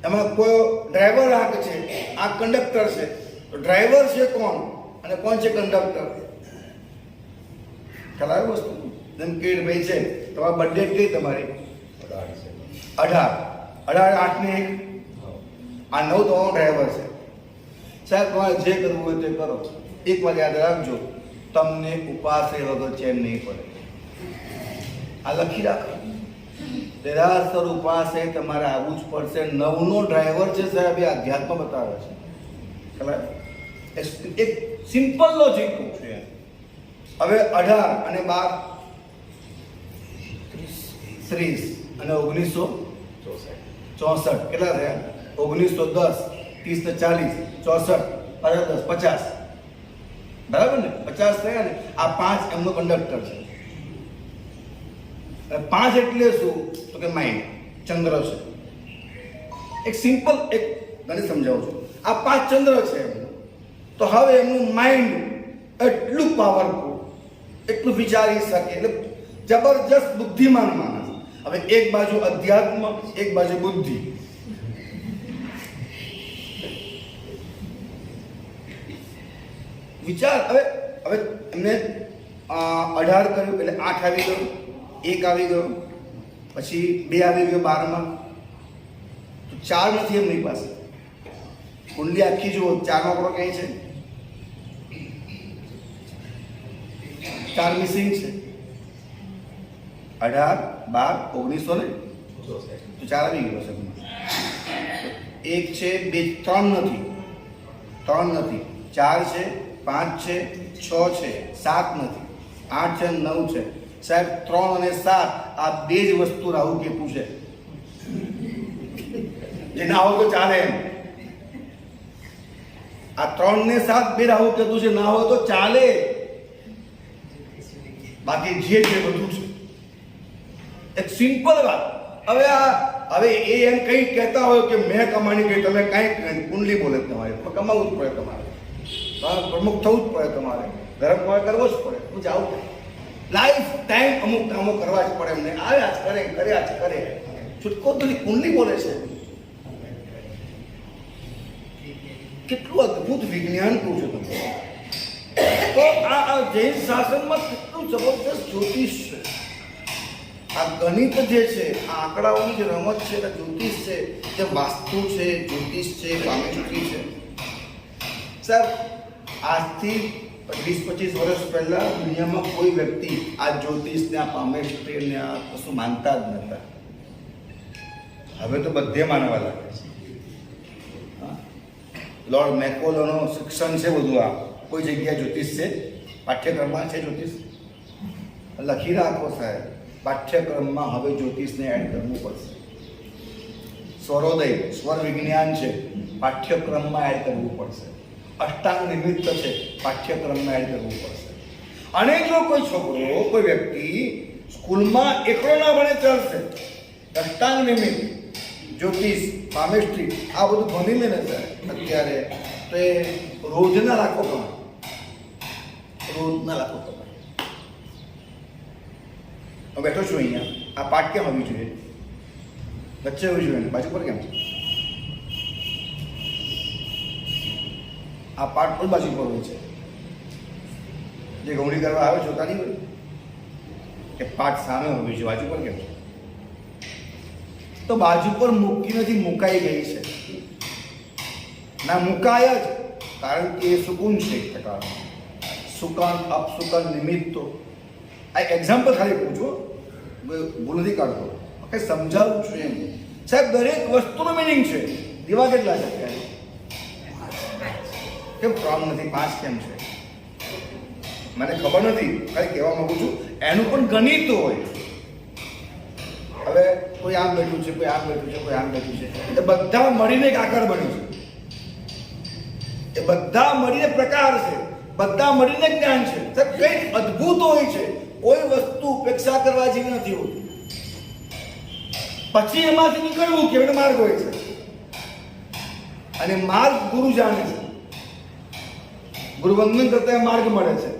એમાં કોઈ ડ્રાઈવર આંક છે, આ કંડક્ટર છે. તો ડ્રાઈવર છે કોણ અને કોણ છે કંડક્ટર? ખ્યાલ આવે વસ્તુ? જેમ કે ભાઈ છે, તમારા બર્થડે કઈ તમારી 18, 8 ને 1, આ 9 તમારો ડ્રાઈવર છે. સાહેબ તમારે જે કરવું હોય તે કરો. એક વાર યાદ રાખજો, તમને ઉપાસ વગર ચેન નહીં પડે. આ લખી રાખો. દેરાસર ઉપાસે તમારે આવવું જ પડશે. 9નો ડ્રાઈવર છે સાહેબ, એ અધ્યાત્મ બતાવે છે. એક સિમ્પલ લોજિક છે. હવે 18 અને 12 30 અને 1964 કેટલા થયા? 1910, 30 ને 40, 64, 50. બરાબર ને? 50 થયા ને. આ 5 એમનો કંડક્ટર છે. 5 એટલે શું? તો કે માઇન્ડ, ચંદ્ર છે. એક સિમ્પલ એક ગણિત સમજાવું છું. આ 5 ચંદ્ર છે એમનો. તો હવે એમનું માઇન્ડ એટલું પાવરફુલ, એટલું વિચારી શકે, એટલે જબરજસ્ત બુદ્ધિમાન માણસ. હવે એક બાજુ અધ્યાત્મ, એક બાજુ બુદ્ધિ. વિચાર. હવે એમને 18 કર્યું એટલે 8 આવી ગયું, 1 આવી ગયો, પછી 2 આવી ગયો 12માં. તો 4 નથી એમની પાસે. કુંડલી આખી જુઓ, 4નો આંકડો ક્યાંય છે? 4 મિસિંગ છે. 18, 12, 1900 ને તો 4 આવી ગયો છે. 1 છે, 2, 3 નથી, 4 છે, 5 છે, 6 છે, 7 નથી, 8 છે, 9 છે. સાહેબ 3 અને 7 આ 2 જ વસ્તુ રાહુ કેતુ છે. જે ના હોય તો ચાલે એમ. આ 3 ને 7 2 રાહુ કેતુ છે, ના હોય તો ચાલે. બાકી જે બધું છે એક સિમ્પલ વાત. હવે એ એમ કંઈ કહેતા હોય કે મેં કમાણી કરી, તમે કાંઈ કુંડલી બોલે તમારે કમાવું જ પડે, તમારે પ્રમુખ થવું જ પડે, તમારે ગરમ તમારે કરવો જ પડે. હું જાઉં લાઈફ ટાઈમ અમુક કામો કરવા જ પડે. એમને આવ્યા જ કરે, કર્યા જ કરે. છૂટકો તો કુંડલી બોલે છે. કેટલું અદ્ભુત વિજ્ઞાન કહું છું તમને. તો આ જૈન શાસનમાં કેટલું જબરદસ્ત જ્યોતિષ છે. આ ગણિત જે છે, આ આંકડાઓની જે રમત છે, આ જ્યોતિષ છે, જે વાસ્તુ છે, જ્યોતિષ છે, પામેસ્ટ્રી છે. સાહેબ, આજથી 20-25 વર્ષ પહેલા દુનિયામાં કોઈ વ્યક્તિ આ જ્યોતિષને, આ પામેસ્ટ્રીને આ કશું માનતા જ નહોતા. હવે તો બધે માનવા લાગે છે. લોર્ડ મેકોલોનો શિક્ષણ છે બધું. આ કોઈ જગ્યાએ જ્યોતિષ છે? પાઠ્યક્રમમાં છે જ્યોતિષ? લખી રાખો સાહેબ, પાઠ્યક્રમમાં હવે જ્યોતિષને એડ કરવું પડશે. સ્વરોદય, સ્વર વિજ્ઞાન છે, પાઠ્યક્રમમાં એડ કરવું પડશે. અષ્ટાંગ નિમિત્ત છે, પાઠ્યક્રમમાં એડ કરવું પડશે. અને જો કોઈ છોકરો, કોઈ વ્યક્તિ સ્કૂલમાં એકલો ના ભણે ચાલશે. અષ્ટાંગ નિમિત્ત, જ્યોતિષ, પામેસ્ટ્રી આ બધું ભણી લે ને સાહેબ અત્યારે, તો એ રોજના લાખો કમાય. રોજના લાખો કમાય. હું બેઠો છું અહીંયા, આ પાઠ કેમ હોવી જોઈએ? વચ્ચે હોવી જોઈએ, બાજુ પર કેમ છે? આ પાઠ કોઈ બાજુ પર હોય છે? જે ગૌણી કરવા આવે જોતા નહીં હોય કે પાઠ સામે હોવી જોઈએ, બાજુ પર કેમ છે? તો બાજુ પર મૂકી નથી, મુકાઈ ગઈ છે. ના મુકાય જ, કારણ કે એ સુકૂન છે એક પ્રકારનું. સુકાન અપસુકન નિમિત્તો. આ એક્ઝામ્પલ ખાલી પૂછો, ભૂલ નથી કાઢતો, કંઈ સમજાવું છું એમ. સાહેબ, દરેક વસ્તુનો મિનિંગ છે. દીવા કેટલા છે અત્યારે? કેમ 3 નથી 5 કેમ છે? મને ખબર નથી, ખાલી કહેવા માંગુ છું. એનું પણ ગણિત હોય. હવે કોઈ આમ બેઠું છે, કોઈ આમ બેઠું છે, કોઈ આમ બેઠું છે, એ બધા મળીને એક આકાર બન્યો છે. એ બધા મળીને પ્રકાર છે, બધા મળીને જ્ઞાન છે. કંઈક અદ્ભુત હોય છે. કોઈ વસ્તુ ઉપેક્ષા કરવા જેવી નથી હોતી. પછી એમાંથી નીકળવું કેવડો માર્ગ હોય છે, અને માર્ગ ગુરુ જાણે છે. ગુરુવંદન કરતા માર્ગ મળે છે.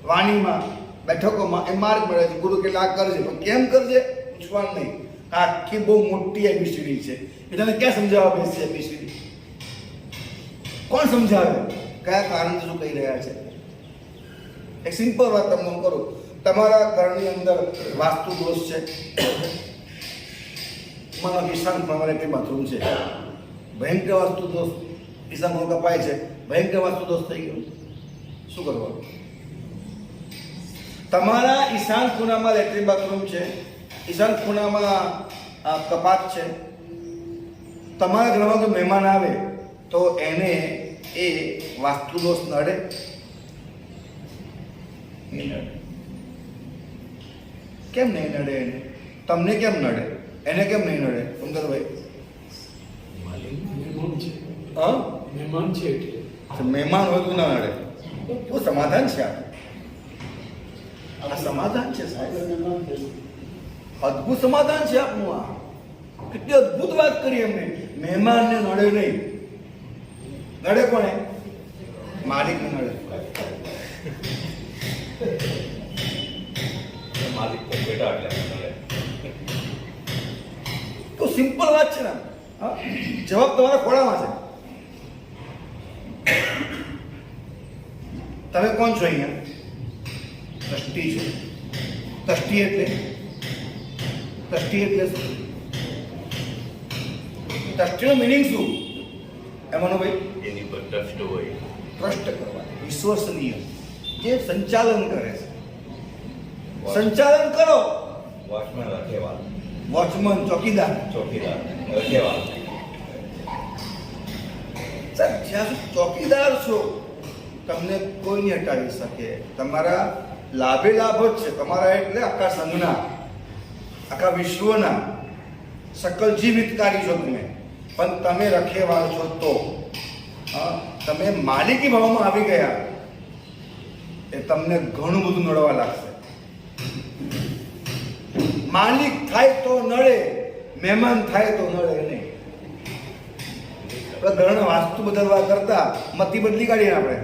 વાણીમાં, બેઠકોમાં એ માર્ગ મળે છે. ગુરુ કેટલા કરજે, પણ કેમ કરજે પૂછવાનું નહીં. આખી બહુ મોટી એબીસીડી છે. એ તને ક્યાં સમજાવવા બેસશે એબીસીડી? કોણ સમજાવે? કયા કારણથી શું કહી રહ્યા છે? એક સિમ્પલ વાત તમને હું કરું. તમારા ઘરની અંદર વાસ્તુ દોષ છે. માનો ઈશાન ખૂણામાં એક બાથરૂમ છે, ભયંકર વાસ્તુ દોષ. ઈશાન ખૂણો કપાય છે, ભયંકર વાસ્તુ દોષ થઈ ગયો. શું કરવાનું? તમારા ઈશાન ખૂણામાં લેટ્રિન બાથરૂમ છે, ઈશાન ખૂણામાં કપાટ છે. તમારા ઘરમાં કોઈ મહેમાન આવે તો એને એ વાસ્તુ દોષ નડે? કેમ નહીં નડે? એને તમને કેમ નડે? એને કેમ નહીં નડે? સુંદરભાઈ, મહેમાન છે એટલે મહેમાન હોય તો ના નડે. શું સમાધાન છે? આ સમાધાન છે સાહેબ, અદ્ભુત સમાધાન છે આપનું. આ કેટલી અદ્ભુત વાત કરી એમને. મહેમાનને નડે નહીં. નડે કોને? માલિકને નડે. માલિક તો બેટા એટલે તો સિમ્પલ વાત છે ને. જવાબ તમારા ખોળામાં છે. તમે કોણ છો અહીંયા? ટ્રસ્ટી છો. ટ્રસ્ટી એટલે શું? ટ્રસ્ટીનો મિનિંગ શું? એમાંનો ભાઈ એની પર ટ્રસ્ટ હોય, ટ્રસ્ટ કરવા, વિશ્વસનીય, જે સંચાલન કરે છે. સંચાલન કરો. વોચમેન રખેવાલ, વોચમન, ચોકીદાર. ચોકીદાર રખેવાલ. સાહેબ, જ્યાં સુધી ચોકીદાર છો તમને કોઈ નહીં હટાવી શકે. તમારા લાભે લાભ જ છે. તમારા એટલે આખા સંઘના, આખા વિશ્વના સકલ જીવિતકારી છો તમે. પણ તમે રખેવાળ છો તો તમે માલિકી ભાવમાં આવી ગયા, એ તમને ઘણું બધું નડવા લાગશે. માલિક થાય તો નડે, મહેમાન થાય તો નડે નહીં. ઘરના વાસ્તુ બદલવા કરતા મતી બદલી કાઢીએ આપણે.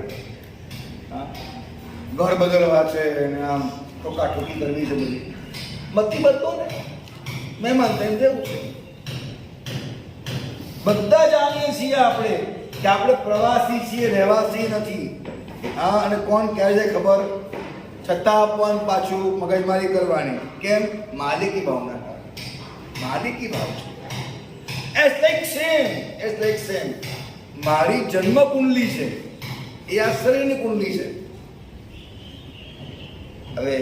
ઘર બદલવા છે ને આમ ટોકાટોકી કરવી છે બધી, મતી બદલો ને, મહેમાન થઈને દેવું છે. બધા જાણીએ છીએ આપણે કે આપણે પ્રવાસી છીએ, રહેવાસી નથી. હા, અને કોણ ક્યારે જાય ખબર, છતાં પણ પાછું મગજમારી કરવાની. કેમ? માલિકી ભાવના કારણે. માલિકી ભાવ છે. It's like same. મારી જન્મ કુંડલી છે, એ આ શરીરની કુંડલી છે. હવે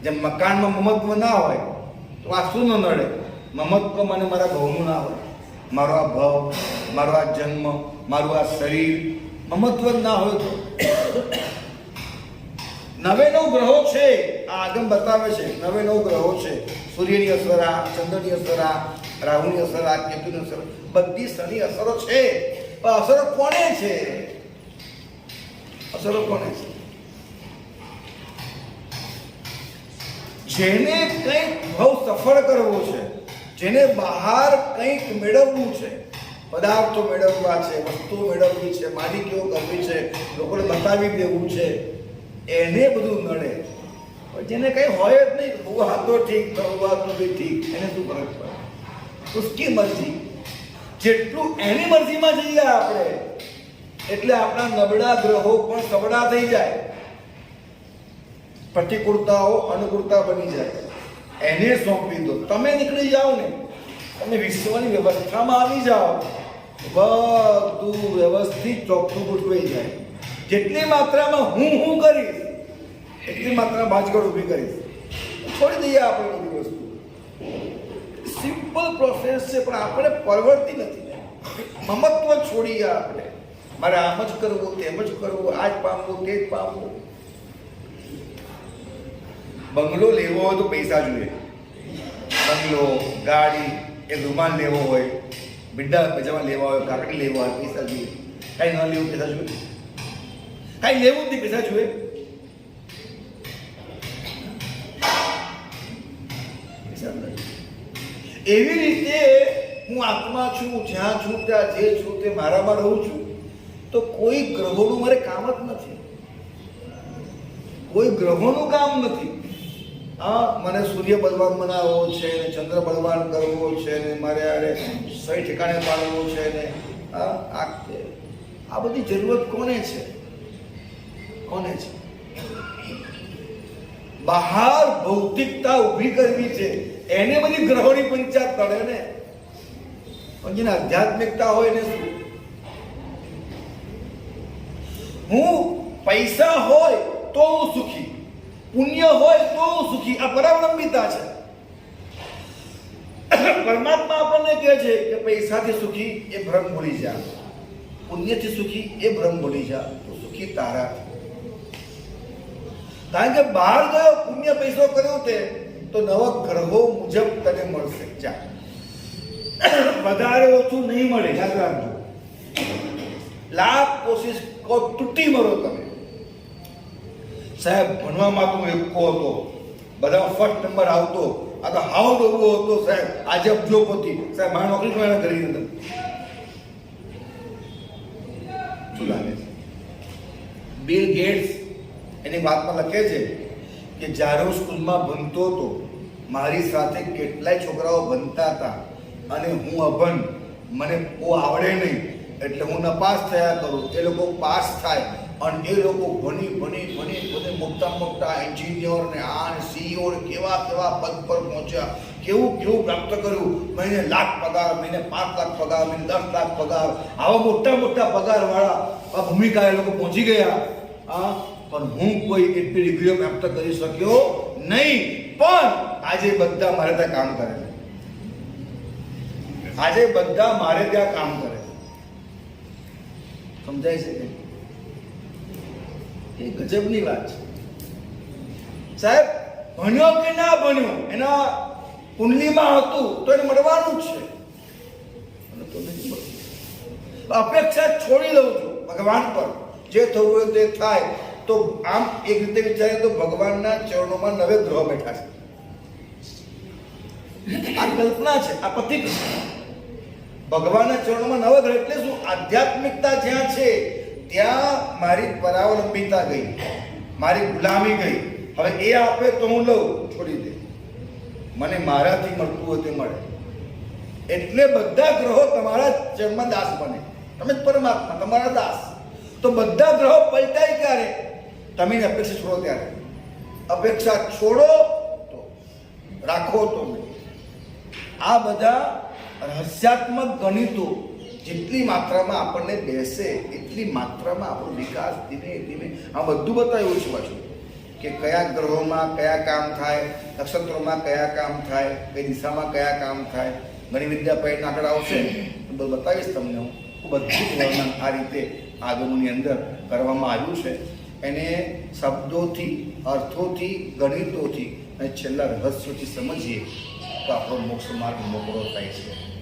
જેમ મકાનમાં મમત્વ ના હોય તો વાસ્તુ ન નડે, મમત્વ મને મારા ભવનું ના હોય. મારો આ ભવ, મારો આ જન્મ, મારું આ શરીર, મમત્વ જ ના હોય તો 99 ગ્રહો છે. આ આગમ બતાવે છે 99 ગ્રહો છે. સૂર્યની અસર આ, ચંદ્રની અસર આ, રાહુની અસર આ, કેતુની અસર, બધી શનિ અસરો છે. પણ અસરો કોને છે? અસરો કોને છે? જેને કંઈક બહુ સફળ કરવો છે, જેને બહાર કંઈક મેળવવું છે, પદાર્થો મેળવવા છે, વસ્તુઓ મેળવવી છે, માલિકીઓ કરવી છે, લોકોને બતાવી દેવું છે, એને બધું નડે. પણ જેને કંઈ હોય જ નહીં, બહુ હાથો ઠીક, બહુ હાથો બી ઠીક, એને શું ફરક પડે? ઉસકી મરજી. જેટલું એની મરજીમાં જઈએ આપણે, એટલે આપણા નબળા ગ્રહો પણ સબળા થઈ જાય, પ્રતિકૂળતાઓ અનુકૂળતા બની જાય. એને સોંપી દો. તમે નીકળી જાઓ ને, તમે વિશ્વની વ્યવસ્થામાં આવી જાઓ, બધું વ્યવસ્થિત ચોખ્ખું ગોઠવાઈ જાય. જેટલી માત્રામાં હું કરીશ, એટલી માત્રામાં ભાજગડ ઊભી કરીશ. છોડી દઈએ આપણે બધી વસ્તુ. સિમ્પલ પ્રોસેસ છે, પણ આપણે પરવડતી નથી. મમત્વ છોડીએ આપણે. મારે આમ જ કરવું, તેમ જ કરવું, આ જ પામવું, તે જ પામવું. બંગલો લેવો હોય તો પૈસા જોઈએ. બંગલો, ગાડી, એક રૂમાલ લેવો હોય, બિड्डा પજામા લેવા હોય, કાકડી લેવા હોય, પૈસા જોઈએ. કાંઈ ન લેવું, પૈસા જોઈએ. કાંઈ લેવું જ નહીં, પૈસા જોઈએ. એવી રીતે હું આત્મા છું, જ્યાં છું ત્યાં જે છું તે મારામાં રહું છું, તો કોઈ ગ્રહોનું મારે કામ જ નથી. કોઈ ગ્રહોનું કામ નથી. હા, મને સૂર્ય બળવાન બનાવવો છે ને, ચંદ્ર બળવાન કરવો છે ને, મારે આરે સહી ઠેકાણે પાડવો છે ને, આ બધી જરૂરત કોને છે? કોને છે? બહાર ભૌતિકતા ઊભી કરવી છે, એને બધી ગ્રહોની પંચાયત કરે ને. પણ જેને આધ્યાત્મિકતા હોય ને શું? હું પૈસા હોય તો હું સુખી, પુણ્ય હોય તો હું સુખી. આ પરાવલંબિતા છે. પરમાત્મા આપણને કહે છે કે પૈસાથી સુખી એ ભ્રમ ભૂલી જા, પુણ્યથી સુખી એ ભ્રમ ભૂલી જા, તો સુખી તારા. કારણ કે બહાર ગયો, પુણ્ય પૈસો કર્યો તે તો નવા ગ્રહો મુજબ તને મળશે. જા, વધારે ઓછું નહીં મળે, યાદ રાખજો. લાખ કોશિશ કો તૂટી મરો તમે. સાહેબ ભણવામાં તો એકો હતો, બધા ફર્સ્ટ નંબર આવતો, આ તો હાવ ડોબો હતો સાહેબ, આજે અબજોપતિ સાહેબ, મારી નોકરી મારા કરી નથી. શું લાગે છે? બિલ ગેટ્સ એની વાતમાં લખે છે કે જ્યારે હું સ્કૂલમાં ભણતો હતો, મારી સાથે કેટલાય છોકરાઓ ભણતા હતા અને હું અભણ, મને બહુ આવડે નહીં, એટલે હું નપાસ થયા કરું, એ લોકો પાસ થાય, અને એ લોકો ભણી મોટા મોટા એન્જિનિયર ને આ ને સીઈઓ ને કેવા કેવા પદ પર પહોંચ્યા, કેવું પ્રાપ્ત કર્યું. મહિને લાખ પગાર, મહિને 5 લાખ પગાર, મહિને 10 લાખ પગાર, આવા મોટા પગાર વાળા ભૂમિકા એ લોકો પહોંચી ગયા. પણ હું કોઈ એટલી ડિગ્રીઓ પ્રાપ્ત કરી શક્યો નહીં. પણ આજે બધા મારે ત્યાં કામ કરે છે. આજે બધા મારે ત્યાં કામ કરે છે. સમજાય છે કે એ ગજબની વાત છે. સાહેબ ભણ્યો કે ના ભણ્યો, એના કુંડલીમાં હતું તો એને મળવાનું જ છે, તો નથી મળતું. અપેક્ષા છોડી દઉં છું ભગવાન પર, જે થવું હોય તે થાય. તો આમ એક રીતે વિચારે તો ભગવાનના ચરણોમાં 9 ગ્રહો બેઠા છે. આ કલ્પના છે, આ પતિક છે. ભગવાનના ચરણોમાં 9 ગ્રહ એટલે શું? આધ્યાત્મિકતા જ્યાં છે ત્યાં મારી પરાવલંબિતા ગઈ, મારી ગુલામી ગઈ. હવે એ આપે તો હું લઉં, છોડી દે. મને મારાથી મળતું હોય તે મળે. એટલે બધા ગ્રહો તમારા ચરણમાં દાસ બને. તમે જ પરમાત્મા, તમારા દાસ. તો બધા ગ્રહો પલટાય ક્યારે? તમે એની અપેક્ષા છોડો ત્યારે. અપેક્ષા છોડો તો, રાખો તો નહીં. આ બધા રહસ્યાત્મક ગણિતો જેટલી માત્રામાં આપણને બેસે એટલી માત્રામાં આપણો વિકાસ ધીમે ધીમે આ બધું બતાવ્યું છે પાછું કે કયા ગ્રહોમાં કયા કામ થાય, નક્ષત્રોમાં કયા કામ થાય, કઈ દિશામાં કયા કામ થાય. ઘણી વિદ્યા પૈણ આગળ આવશે તો બતાવીશ તમને હું. બધું વર્ણન આ રીતે આગમની અંદર કરવામાં આવ્યું છે. એને શબ્દોથી, અર્થોથી, ગણિતોથી અને છેલ્લા રહસ્યોથી સમજીએ તો આપણો મોક્ષ માર્ગ મોકળો થાય છે.